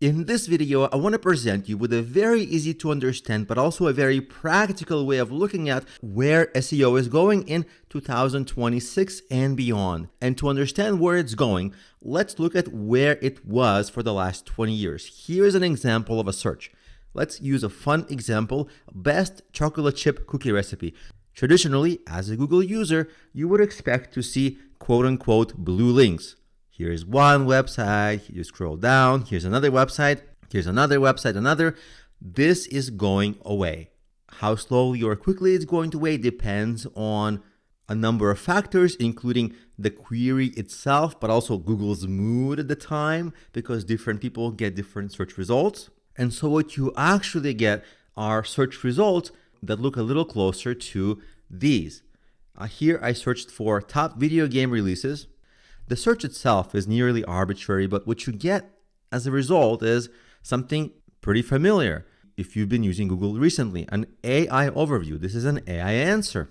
In this video, I want to present you with a very easy to understand but also a very practical way of looking at where SEO is going in 2026 and beyond. And to understand where it's going, let's look at where it was for the last 20 years. Here's an example of a search. Let's use a fun example: best chocolate chip cookie recipe. Traditionally, as a Google user, you would expect to see quote-unquote blue links. Here's one website, you scroll down, here's another website, here's another website, another. This is going away. How slowly or quickly it's going away depends on a number of factors, including the query itself, but also Google's mood at the time, because different people get different search results. And so what you actually get are search results that look a little closer to these. Here I searched for top video game releases. The search itself is nearly arbitrary, but what you get as a result is something pretty familiar. If you've been using Google recently, an AI overview. This is an AI answer.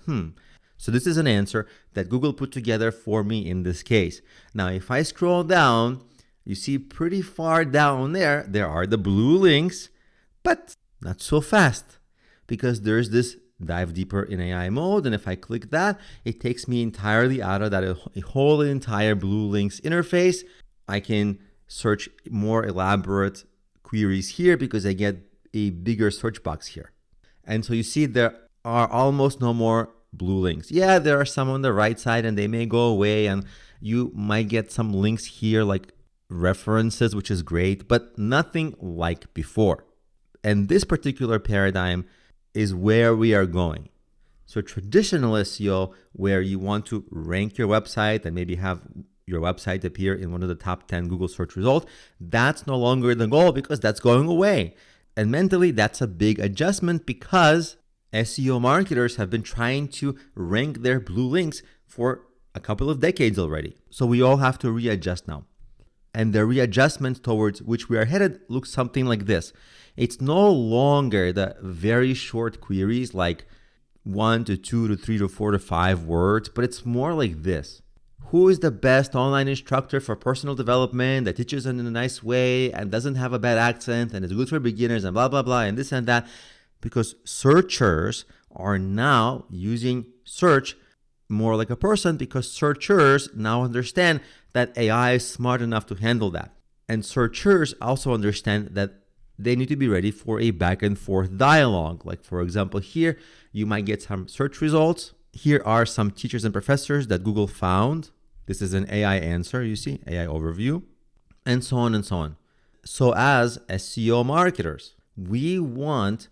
So this is an answer that Google put together for me in this case. Now, if I scroll down, you see pretty far down there are the blue links, but not so fast, because there's this dive deeper in AI mode, and if I click that, it takes me entirely out of that a whole entire blue links interface. I can search more elaborate queries here because I get a bigger search box here. And so you see there are almost no more blue links. Yeah, there are some on the right side and they may go away, and you might get some links here like references, which is great, but nothing like before. And this particular paradigm is where we are going. So traditional SEO, where you want to rank your website and maybe have your website appear in one of the top 10 Google search results, that's no longer the goal because that's going away. And mentally, that's a big adjustment because SEO marketers have been trying to rank their blue links for a couple of decades already. So we all have to readjust now. And the readjustment towards which we are headed looks something like this. It's no longer the very short queries like 1 to 2 to 3 to 4 to 5 words, but it's more like this. Who is the best online instructor for personal development that teaches in a nice way and doesn't have a bad accent and is good for beginners and blah, blah, blah, and this and that? Because searchers are now using search more like a person, because searchers now understand that AI is smart enough to handle that. And searchers also understand that they need to be ready for a back and forth dialogue. Like, for example, here you might get some search results. Here are some teachers and professors that Google found. This is an AI answer, you see, AI overview, and so on and so on. So as SEO marketers, we want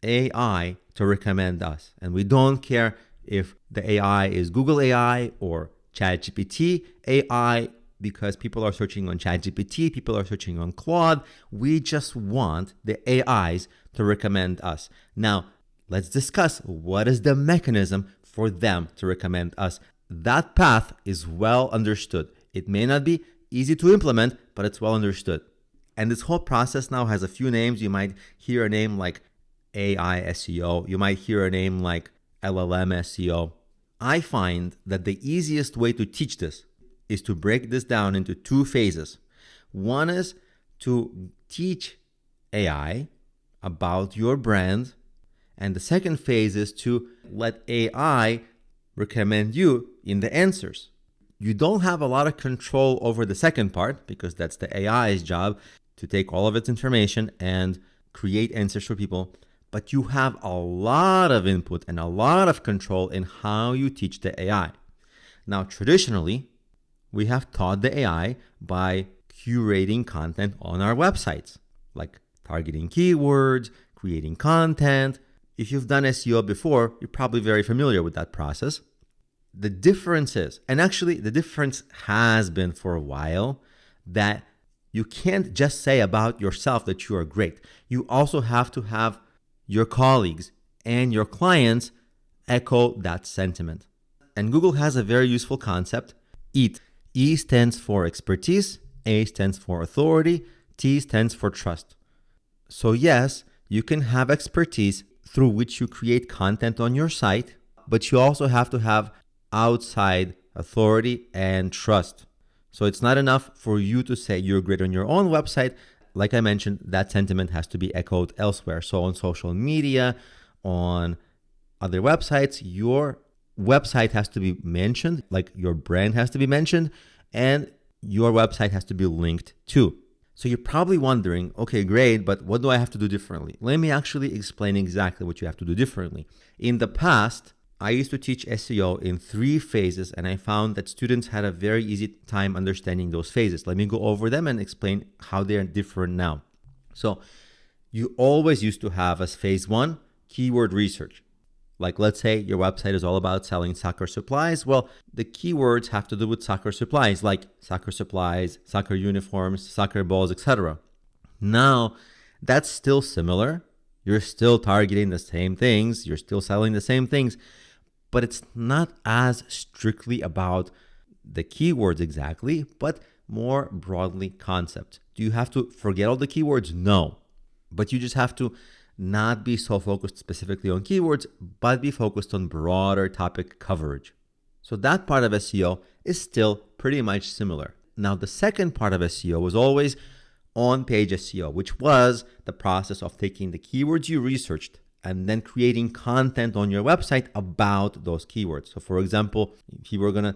AI to recommend us. And we don't care if the AI is Google AI or ChatGPT AI, because people are searching on ChatGPT, people are searching on Claude. We just want the AIs to recommend us. Now, let's discuss what is the mechanism for them to recommend us. That path is well understood. It may not be easy to implement, but it's well understood. And this whole process now has a few names. You might hear a name like AI SEO. You might hear a name like LLM SEO. I find that the easiest way to teach this is to break this down into two phases. One is to teach AI about your brand, and the second phase is to let AI recommend you in the answers. You don't have a lot of control over the second part because that's the AI's job to take all of its information and create answers for people. But you have a lot of input and a lot of control in how you teach the AI. Now, traditionally, we have taught the AI by curating content on our websites, like targeting keywords, creating content. If you've done SEO before, you're probably very familiar with that process. The difference is, and actually the difference has been for a while, that you can't just say about yourself that you are great. You also have to have your colleagues and your clients echo that sentiment. And Google has a very useful concept, E.A.T. E stands for expertise, A stands for authority, T stands for trust. So yes, you can have expertise through which you create content on your site, but you also have to have outside authority and trust. So it's not enough for you to say you're great on your own website. like I mentioned, that sentiment has to be echoed elsewhere. So on social media, on other websites, your website has to be mentioned, like your brand has to be mentioned, and your website has to be linked to. So you're probably wondering, okay, great, but what do I have to do differently? Let me actually explain exactly what you have to do differently. In the past, I used to teach SEO in 3 phases, and I found that students had a very easy time understanding those phases. Let me go over them and explain how they are different now. So you always used to have as phase 1, keyword research. Like, let's say your website is all about selling soccer supplies. Well, the keywords have to do with soccer supplies, like soccer supplies, soccer uniforms, soccer balls, etc. Now, that's still similar. You're still targeting the same things. You're still selling the same things, but it's not as strictly about the keywords exactly, but more broadly concept. Do you have to forget all the keywords? No, but you just have to not be so focused specifically on keywords, but be focused on broader topic coverage. So that part of SEO is still pretty much similar. Now, the second part of SEO was always on-page SEO, which was the process of taking the keywords you researched and then creating content on your website about those keywords. So for example, if you were going to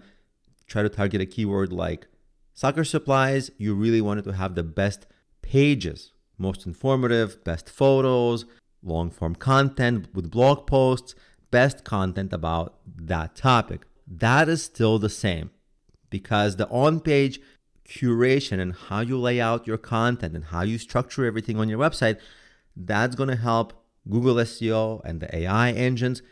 try to target a keyword like soccer supplies, you really wanted to have the best pages, most informative, best photos, long form content with blog posts, best content about that topic. That is still the same, because the on-page curation and how you lay out your content and how you structure everything on your website, that's going to help Google SEO and the AI engines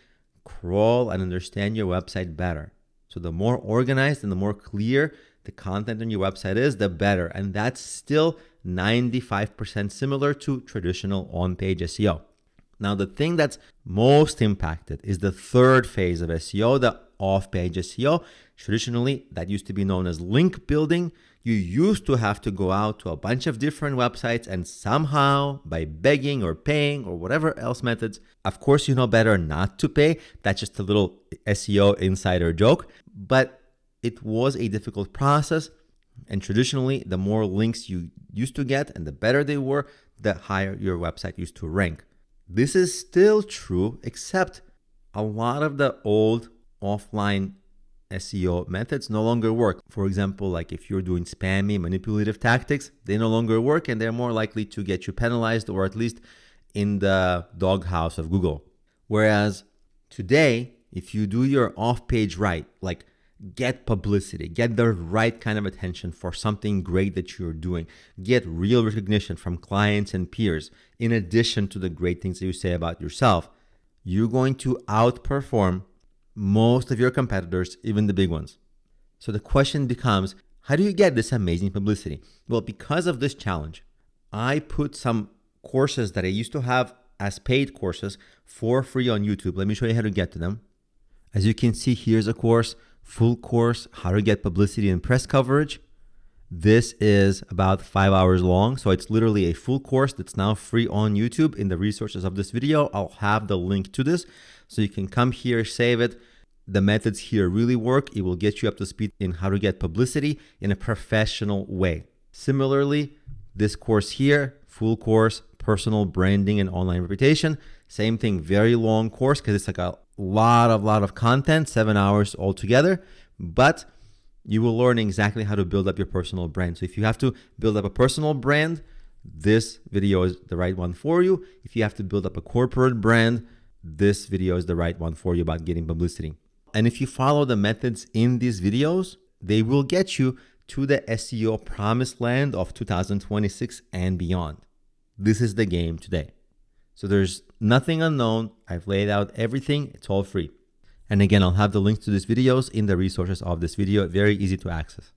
crawl and understand your website better. So the more organized and the more clear the content on your website is, the better. And that's still 95% similar to traditional on-page SEO. Now, the thing that's most impacted is the third phase of SEO, the off-page SEO. Traditionally, that used to be known as link building. You used to have to go out to a bunch of different websites and somehow, by begging or paying or whatever else methods, of course, you know better not to pay. That's just a little SEO insider joke. But it was a difficult process. And traditionally, the more links you used to get and the better they were, the higher your website used to rank. This is still true, except a lot of the old offline SEO methods no longer work. For example, like if you're doing spammy, manipulative tactics, they no longer work and they're more likely to get you penalized or at least in the doghouse of Google. Whereas today, if you do your off-page right, like get publicity, get the right kind of attention for something great that you're doing, get real recognition from clients and peers, in addition to the great things that you say about yourself, you're going to outperform most of your competitors, even the big ones. So the question becomes, how do you get this amazing publicity? Well, because of this challenge, I put some courses that I used to have as paid courses for free on YouTube. Let me show you how to get to them. As you can see, here's a course, full course, how to get publicity and press coverage. This is about 5 hours long. So it's literally a full course that's now free on YouTube. In the resources of this video, I'll have the link to this. So you can come here, save it. The methods here really work. It will get you up to speed in how to get publicity in a professional way. Similarly, this course here, full course, personal branding and online reputation. Same thing, very long course because it's like a lot of content, 7 hours altogether, but you will learn exactly how to build up your personal brand. So if you have to build up a personal brand, this video is the right one for you. If you have to build up a corporate brand, this video is the right one for you about getting publicity. And if you follow the methods in these videos, they will get you to the SEO promised land of 2026 and beyond. This is the game today. So there's nothing unknown. I've laid out everything. It's all free. And again, I'll have the links to these videos in the resources of this video. Very easy to access.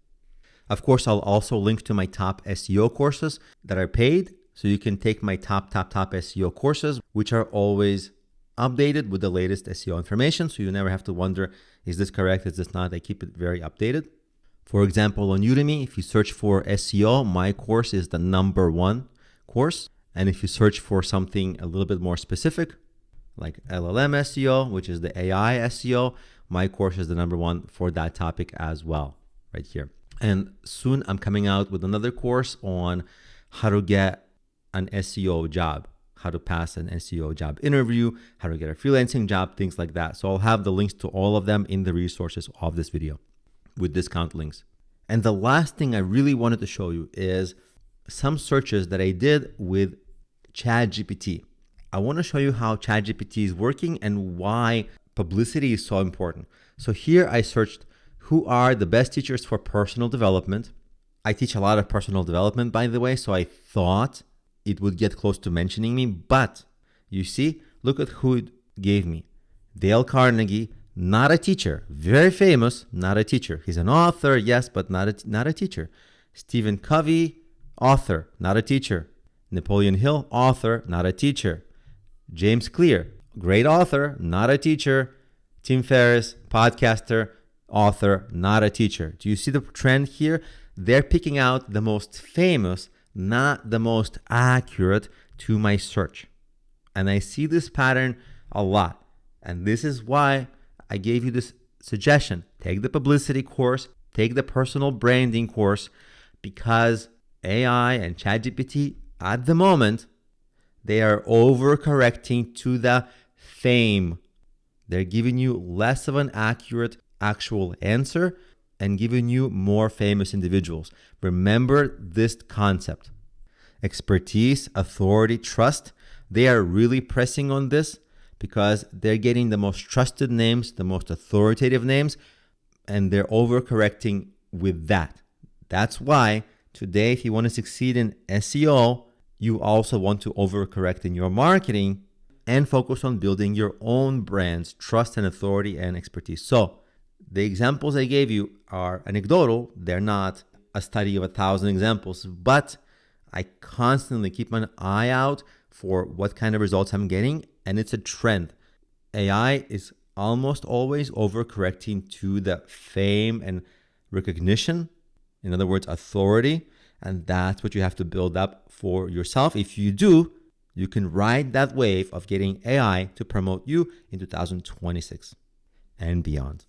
Of course, I'll also link to my top SEO courses that are paid. So you can take my top SEO courses, which are always updated with the latest SEO information. So you never have to wonder, is this correct? Is this not? I keep it very updated. For example, on Udemy, if you search for SEO, my course is the #1 course. And if you search for something a little bit more specific, like LLM SEO, which is the AI SEO, my course is the #1 for that topic as well, right here. And soon I'm coming out with another course on how to get an SEO job, how to pass an SEO job interview, how to get a freelancing job, things like that. So I'll have the links to all of them in the resources of this video with discount links. And the last thing I really wanted to show you is some searches that I did with ChatGPT. I want to show you how ChatGPT is working and why publicity is so important. So here I searched who are the best teachers for personal development. I teach a lot of personal development, by the way, so I thought it would get close to mentioning me, but you see, look at who it gave me. Dale Carnegie, not a teacher, very famous, not a teacher. He's an author, yes, but not a teacher. Stephen Covey, author, not a teacher. Napoleon Hill, author, not a teacher. James Clear, great author, not a teacher. Tim Ferriss, podcaster, author, not a teacher. Do you see the trend here? They're picking out the most famous, not the most accurate to my search. And I see this pattern a lot. And this is why I gave you this suggestion. Take the publicity course, take the personal branding course, because AI and ChatGPT at the moment, they are overcorrecting to the fame. They're giving you less of an accurate actual answer and giving you more famous individuals. Remember this concept. Expertise, authority, trust, they are really pressing on this because they're getting the most trusted names, the most authoritative names, and they're overcorrecting with that. That's why today, if you want to succeed in SEO, you also want to overcorrect in your marketing and focus on building your own brand's trust and authority and expertise. So the examples I gave you are anecdotal. They're not a study of 1,000 examples, but I constantly keep an eye out for what kind of results I'm getting, and it's a trend. AI is almost always overcorrecting to the fame and recognition, in other words, authority, and that's what you have to build up for yourself. If you do, you can ride that wave of getting AI to promote you in 2026 and beyond.